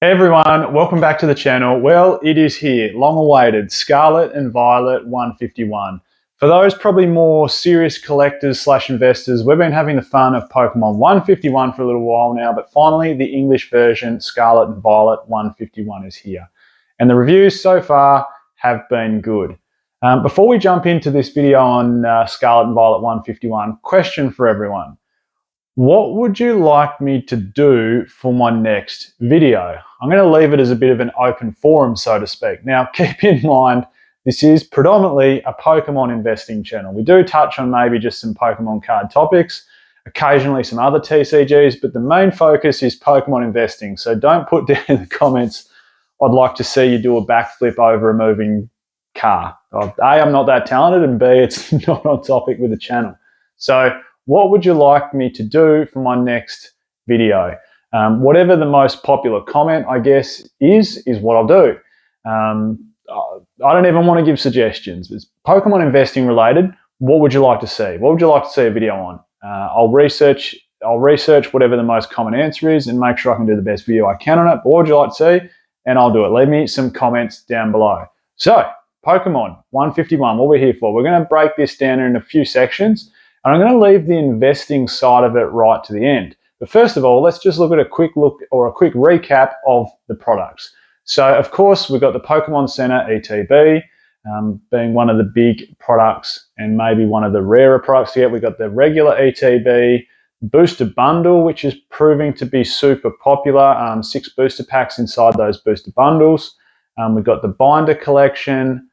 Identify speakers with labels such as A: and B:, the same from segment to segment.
A: Hey everyone, welcome back to the channel. Well, it is here, long awaited, Scarlet and Violet 151. For those probably more serious collectors slash investors, we've been having the fun of Pokemon 151 for a little while now, but finally the English version, Scarlet and Violet 151 is here. And the reviews so far have been good. Before we jump into this video on Scarlet and Violet 151, question for everyone. What would you like me to do for my next video? I'm going to leave it as a bit of an open forum, so to speak. Now, keep in mind, this is predominantly a Pokemon investing channel. We do touch on maybe just some Pokemon card topics, occasionally some other TCGs, but the main focus is Pokemon investing. So don't put down in the comments, I'd like to see you do a backflip over a moving car. A, I'm not that talented, and B, it's not on topic with the channel. So what would you like me to do for my next video? Whatever the most popular comment, I guess, is what I'll do. I don't even want to give suggestions. It's Pokemon investing related. What would you like to see? What would you like to see a video on? I'll research whatever the most common answer is and make sure I can do the best video I can on it. But what would you like to see? And I'll do it. Leave me some comments down below. So, Pokemon 151, what we're here for. We're going to break this down in a few sections. And I'm going to leave the investing side of it right to the end. But first of all, let's just look at a quick recap of the products. So, of course, we've got the Pokemon Center ETB being one of the big products and maybe one of the rarer products to get. We've got the regular ETB booster bundle, which is proving to be super popular. 6 booster packs inside those booster bundles. We've got the binder collection,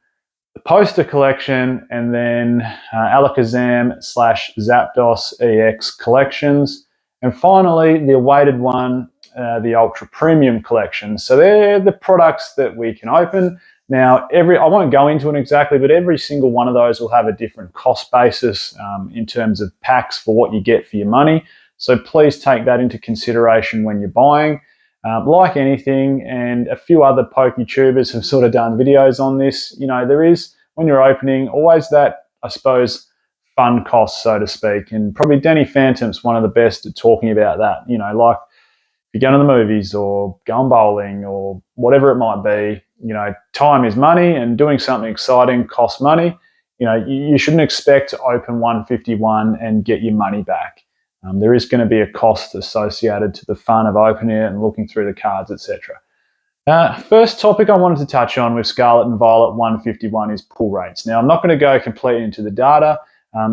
A: the poster collection, and then Alakazam / Zapdos EX collections. And finally, the awaited one, the Ultra Premium collection. So they're the products that we can open. Now, I won't go into it exactly, but every single one of those will have a different cost basis in terms of packs for what you get for your money. So please take that into consideration when you're buying. Like anything, and a few other PokeTubers have sort of done videos on this, you know, there is, when you're opening, always that, I suppose, fun cost, so to speak. And probably Danny Phantom's one of the best at talking about that. You know, like if you're going to the movies or going bowling or whatever it might be, you know, time is money, and doing something exciting costs money. You know, you shouldn't expect to open 151 and get your money back. There is going to be a cost associated to the fun of opening it and looking through the cards, etc. First topic I wanted to touch on with Scarlet and Violet 151 is pull rates. Now, I'm not going to go completely into the data.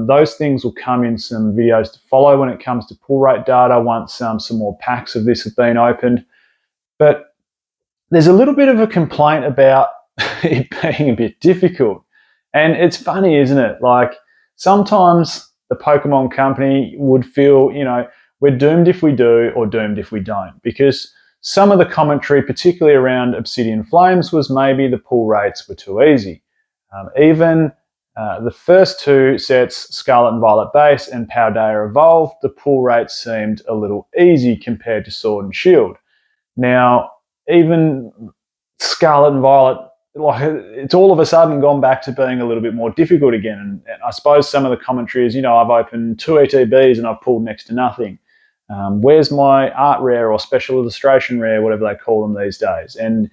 A: Those things will come in some videos to follow when it comes to pull rate data once some more packs of this have been opened. But there's a little bit of a complaint about it being a bit difficult. And it's funny, isn't it? Like, sometimes the Pokemon company would feel, you know, we're doomed if we do or doomed if we don't. Because some of the commentary, particularly around Obsidian Flames, was maybe the pull rates were too easy. Even the first 2 sets, Scarlet and Violet Base and Paldea Evolved, the pull rates seemed a little easy compared to Sword and Shield. Now, even Scarlet and Violet, like, it's all of a sudden gone back to being a little bit more difficult again. And I suppose some of the commentary is, you know, I've opened 2 ETBs and I've pulled next to nothing. Where's my art rare or special illustration rare, whatever they call them these days? And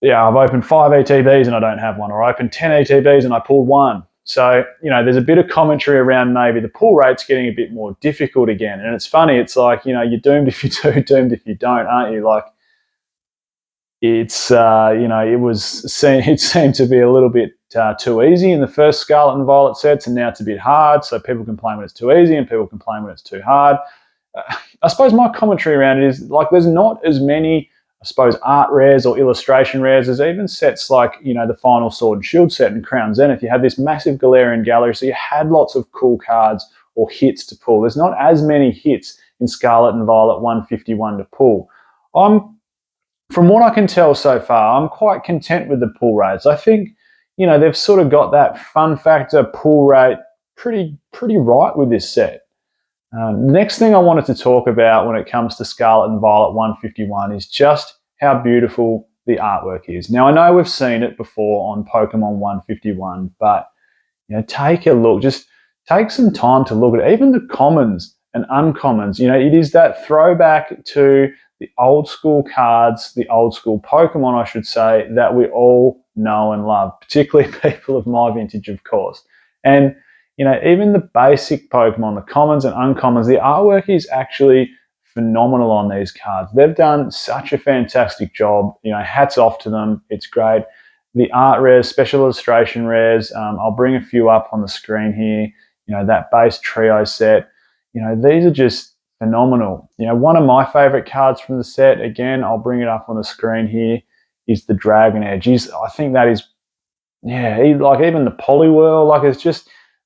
A: yeah, I've opened 5 ETBs and I don't have one, or I opened 10 ETBs and I pulled 1. So, you know, there's a bit of commentary around maybe the pull rates getting a bit more difficult again. And it's funny, it's like, you know, you're doomed if you do, doomed if you don't, aren't you? Like, it's, you know, it seemed to be a little bit too easy in the first Scarlet and Violet sets, and now it's a bit hard. So people complain when it's too easy and people complain when it's too hard. I suppose my commentary around it is, like, there's not as many, I suppose, art rares or illustration rares as even sets like, you know, the final Sword and Shield set and Crown Zenith. You had this massive Galarian gallery, so you had lots of cool cards or hits to pull. There's not as many hits in Scarlet and Violet 151 to pull. From what I can tell so far, I'm quite content with the pull rates. I think, you know, they've sort of got that fun factor pull rate pretty right with this set. Next thing I wanted to talk about when it comes to Scarlet and Violet 151 is just how beautiful the artwork is. Now, I know we've seen it before on Pokemon 151, but, you know, take a look. Just take some time to look at it. Even the commons and uncommons, you know, it is that throwback to the old school cards, the old school Pokemon, I should say, that we all know and love, particularly people of my vintage, of course. And, even the basic Pokemon, the commons and uncommons, the artwork is actually phenomenal on these cards. They've done such a fantastic job. Hats off to them. It's great. The art rares, special illustration rares, I'll bring a few up on the screen here. That base trio set, these are just phenomenal. One of my favorite cards from the set, again, I'll bring it up on the screen here, is the Dragon Edge. I think that is, like even the Poliwhirl, like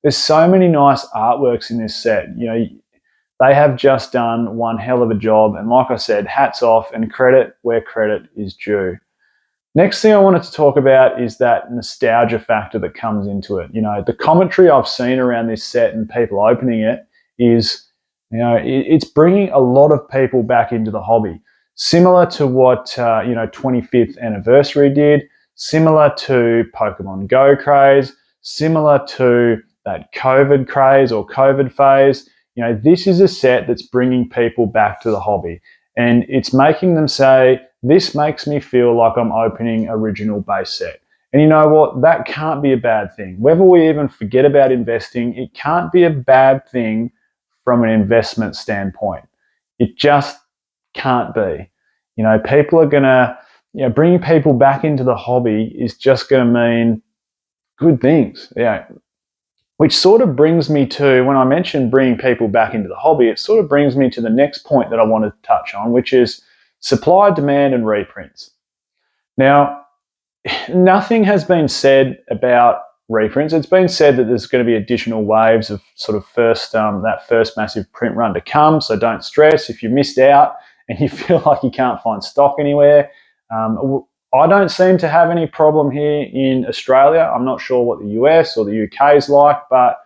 A: there's so many nice artworks in this set. They have just done one hell of a job. And like I said, hats off and credit where credit is due. Next thing I wanted to talk about is that nostalgia factor that comes into it. The commentary I've seen around this set and people opening it is, it's bringing a lot of people back into the hobby. Similar to what, 25th anniversary did, similar to Pokemon Go craze, similar to that COVID craze or COVID phase. This is a set that's bringing people back to the hobby, and it's making them say, this makes me feel like I'm opening original base set. And you know what? That can't be a bad thing. Whether we even forget about investing, it can't be a bad thing from an investment standpoint. It just can't be. People are going to, bringing people back into the hobby is just going to mean good things. Which sort of brings me to, when I mentioned bringing people back into the hobby, it sort of brings me to the next point that I wanted to touch on, which is supply, demand, and reprints. Now, nothing has been said about reprints. It's been said that there's going to be additional waves of sort of that first massive print run to come, so don't stress if you missed out and you feel like you can't find stock anywhere. I don't seem to have any problem here in Australia. I'm not sure what the US or the UK is like, but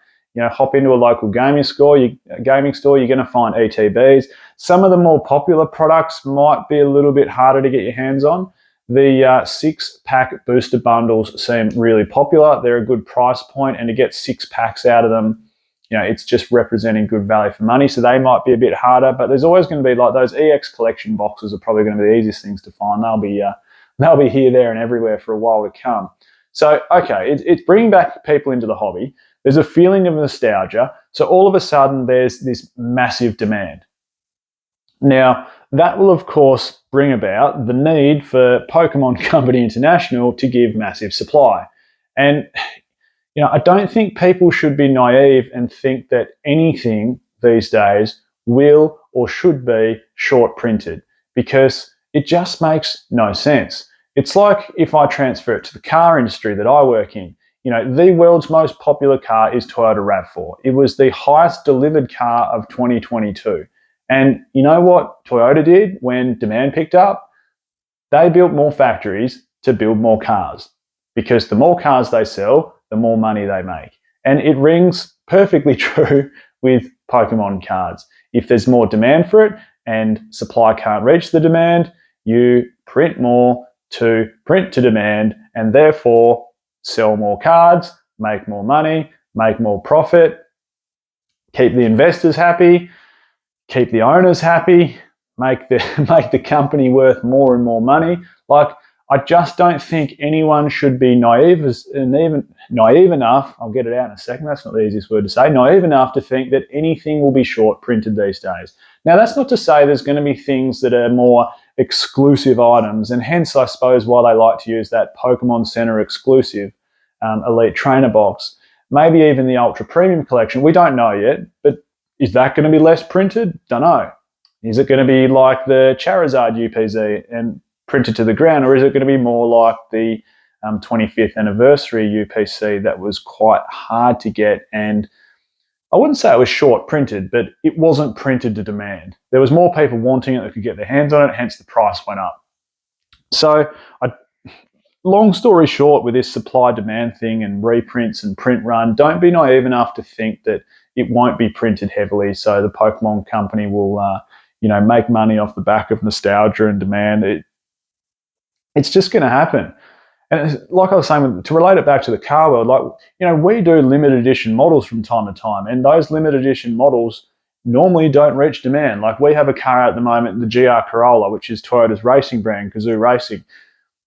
A: hop into a local gaming store, you're going to find ETBs. Some of the more popular products might be a little bit harder to get your hands on. The 6-pack booster bundles seem really popular. They're a good price point, and to get 6 packs out of them, it's just representing good value for money. So they might be a bit harder, but there's always going to be, like, those EX collection boxes are probably going to be the easiest things to find. They'll be here, there, and everywhere for a while to come. So, okay, it's bringing back people into the hobby. There's a feeling of nostalgia. So all of a sudden, there's this massive demand. Now, that will, of course, bring about the need for Pokemon Company International to give massive supply. And, I don't think people should be naive and think that anything these days will or should be short printed, because it just makes no sense. It's like if I transfer it to the car industry that I work in. The world's most popular car is Toyota RAV4. It was the highest delivered car of 2022. And you know what Toyota did when demand picked up? They built more factories to build more cars, because the more cars they sell, the more money they make. And it rings perfectly true with Pokemon cards. If there's more demand for it and supply can't reach the demand, you print more to print to demand, and therefore sell more cards, make more money, make more profit, keep the investors happy, keep the owners happy, make the company worth more and more money. Like, I just don't think anyone should be naive enough, I'll get it out in a second, that's not the easiest word to say, naive enough to think that anything will be short printed these days. Now, that's not to say there's going to be things that are more exclusive items, and hence, I suppose, why they like to use that Pokemon Center exclusive Elite Trainer box. Maybe even the Ultra Premium collection. We don't know yet, but is that going to be less printed? Don't know. Is it going to be like the Charizard UPZ and printed to the ground, or is it going to be more like the 25th anniversary UPC that was quite hard to get? And I wouldn't say it was short printed, but it wasn't printed to demand. There was more people wanting it that could get their hands on it, hence the price went up. So, long story short, with this supply-demand thing and reprints and print run, don't be naive enough to think that it won't be printed heavily, so the Pokemon Company will, make money off the back of nostalgia and demand. It's just going to happen. And like I was saying, to relate it back to the car world, we do limited edition models from time to time, and those limited edition models, normally don't reach demand. Like we have a car at the moment, the GR Corolla, which is Toyota's racing brand, Kazoo Racing.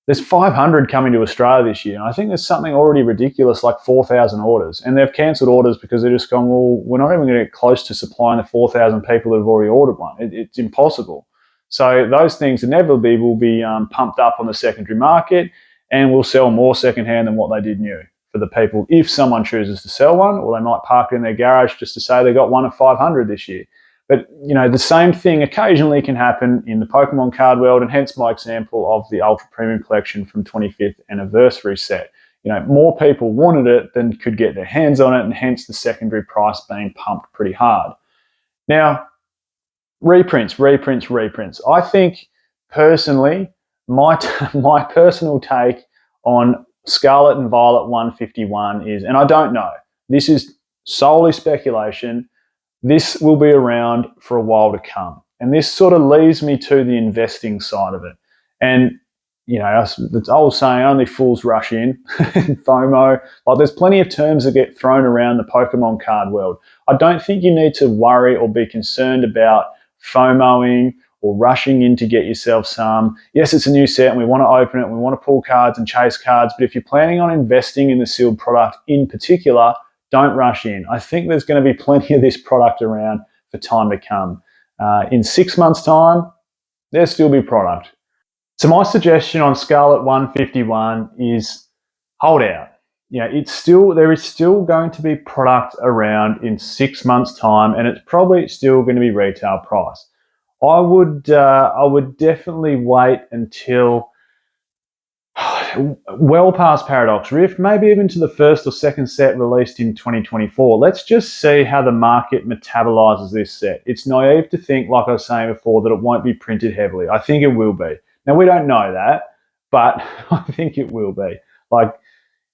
A: There's 500 coming to Australia this year, and I think there's something already ridiculous like 4,000 orders. And they've cancelled orders because they're just going, well, we're not even going to get close to supplying the 4,000 people that have already ordered one. It's impossible. So those things inevitably will be pumped up on the secondary market and will sell more secondhand than what they did new for the people. If someone chooses to sell one, or they might park it in their garage just to say they got one of 500 this year. But, the same thing occasionally can happen in the Pokemon card world, and hence my example of the Ultra Premium Collection from 25th Anniversary set. More people wanted it than could get their hands on it, and hence the secondary price being pumped pretty hard. Now, reprints. I think, personally, my personal take on Scarlet and Violet 151 is, and I don't know, this is solely speculation, this will be around for a while to come. And this sort of leads me to the investing side of it. And, the old saying, only fools rush in, FOMO. Like, there's plenty of terms that get thrown around the Pokemon card world. I don't think you need to worry or be concerned about FOMOing or rushing in to get yourself some. Yes, it's a new set and we want to open it and we want to pull cards and chase cards. But if you're planning on investing in the sealed product in particular, don't rush in. I think there's going to be plenty of this product around for time to come. In 6 months' time, there'll still be product. So my suggestion on Scarlet 151 is hold out. There is still going to be product around in 6 months' time, and it's probably still going to be retail price. I would definitely wait until well past Paradox Rift, maybe even to the first or second set released in 2024. Let's just see how the market metabolizes this set. It's naive to think, like I was saying before, that it won't be printed heavily. I think it will be. Now, we don't know that, but I think it will be. Like,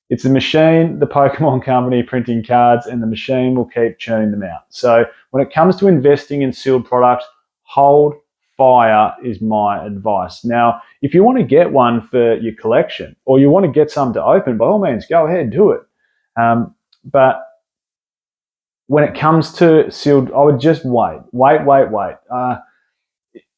A: it's a machine, the Pokemon company printing cards, and the machine will keep churning them out. So when it comes to investing in sealed products, hold fire is my advice. Now, if you want to get one for your collection or you want to get some to open, by all means, go ahead, do it. But when it comes to sealed, I would just wait.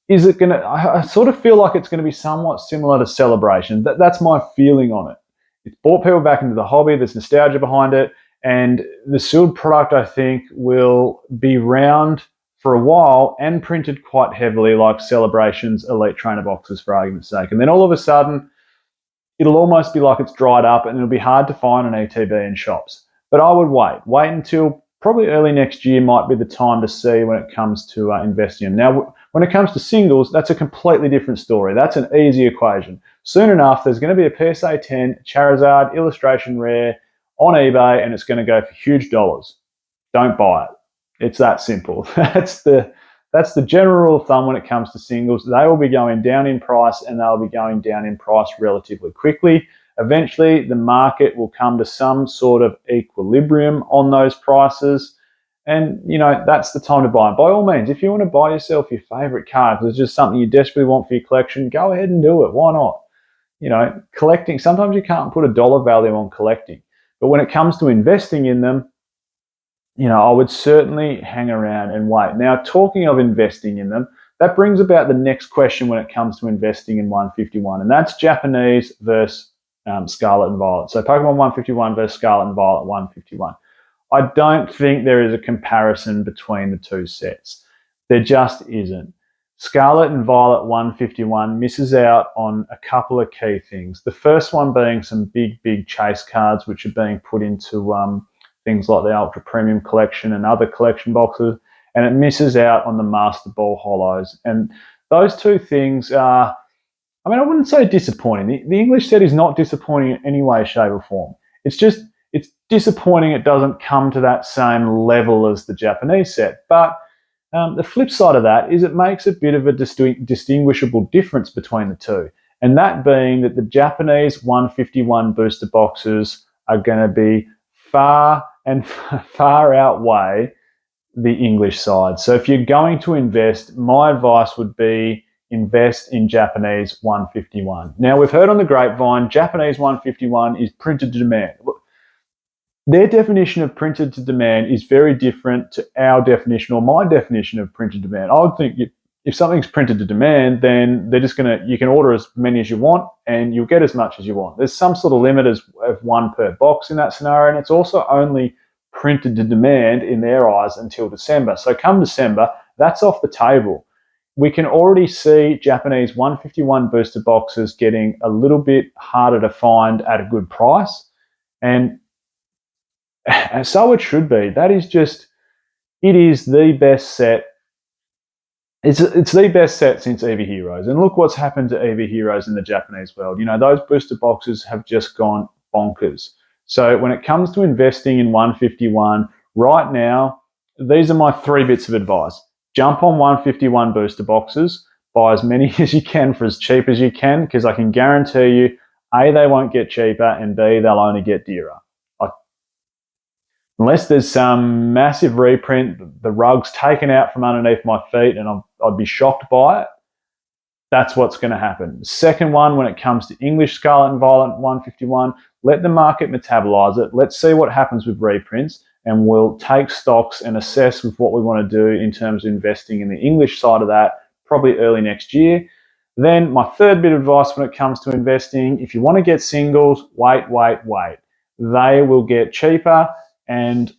A: Is it going to, I sort of feel like it's going to be somewhat similar to Celebration. That's my feeling on it. It's brought people back into the hobby. There's nostalgia behind it. And the sealed product, I think, will be round for a while and printed quite heavily, like Celebration's Elite Trainer boxes, for argument's sake. And then all of a sudden, it'll almost be like it's dried up and it'll be hard to find an ETB in shops. But I would wait until probably early next year might be the time to see when it comes to investing in. Now, when it comes to singles, that's a completely different story. That's an easy equation. Soon enough, there's going to be a PSA 10 Charizard Illustration Rare on eBay, and it's going to go for huge dollars. Don't buy it. It's that simple. That's the general rule of thumb when it comes to singles. They will be going down in price, and they'll be going down in price relatively quickly. Eventually, the market will come to some sort of equilibrium on those prices, and that's the time to buy. And by all means, if you want to buy yourself your favorite card because it's just something you desperately want for your collection, go ahead and do it. Why not? Collecting, sometimes you can't put a dollar value on collecting, but when it comes to investing in them, I would certainly hang around and wait. Now, talking of investing in them, that brings about the next question when it comes to investing in 151, and that's Japanese versus Scarlet and Violet. So Pokemon 151 versus Scarlet and Violet 151. I don't think there is a comparison between the two sets. There just isn't. Scarlet and Violet 151 misses out on a couple of key things. The first one being some big chase cards which are being put into things like the Ultra Premium Collection and other collection boxes, and it misses out on the Master Ball Hollows. And those two things are, I wouldn't say disappointing. The English set is not disappointing in any way, shape or form. It's disappointing it doesn't come to that same level as the Japanese set. But the flip side of that is it makes a bit of a distinguishable difference between the two. And that being that the Japanese 151 booster boxes are going to be far outweigh the English side. So if you're going to invest, my advice would be invest in Japanese 151. Now, we've heard on the grapevine, Japanese 151 is printed to demand. Their definition of printed to demand is very different to our definition or my definition of printed to demand. I would think if something's printed to demand, then they're just you can order as many as you want and you'll get as much as you want. There's some sort of limit of one per box in that scenario, and it's also only printed to demand in their eyes until December. So come December, that's off the table. We can already see Japanese 151 booster boxes getting a little bit harder to find at a good price. And so it should be. That is just, it is the best set. It's the best set since EVA Heroes. And look what's happened to EVA Heroes in the Japanese world. You know, those booster boxes have just gone bonkers. So when it comes to investing in 151, right now, these are my 3 bits of advice. Jump on 151 booster boxes, buy as many as you can for as cheap as you can, because I can guarantee you, A, they won't get cheaper, and B, they'll only get dearer. Unless there's some massive reprint, the rug's taken out from underneath my feet and I'd be shocked by it, that's what's going to happen. Second one, when it comes to English Scarlet and Violet 151, let the market metabolize it. Let's see what happens with reprints, and we'll take stocks and assess with what we want to do in terms of investing in the English side of that, probably early next year. Then my third bit of advice when it comes to investing, if you want to get singles, wait. They will get cheaper, and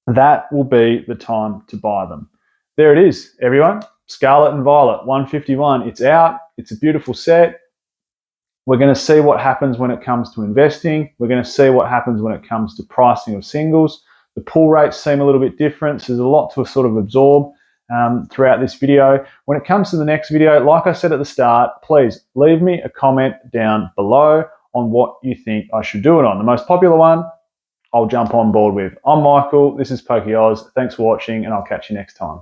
A: that will be the time to buy them. There it is, everyone. Scarlet and Violet 151. It's out. It's a beautiful set. We're going to see what happens when it comes to investing. We're going to see what happens when it comes to pricing of singles. The pull rates seem a little bit different, so there's a lot to sort of absorb throughout this video. When it comes to the next video, like I said at the start, please leave me a comment down below on what you think I should do it on. The most popular one, I'll jump on board with. I'm Michael, this is Pokey Oz. Thanks for watching, and I'll catch you next time.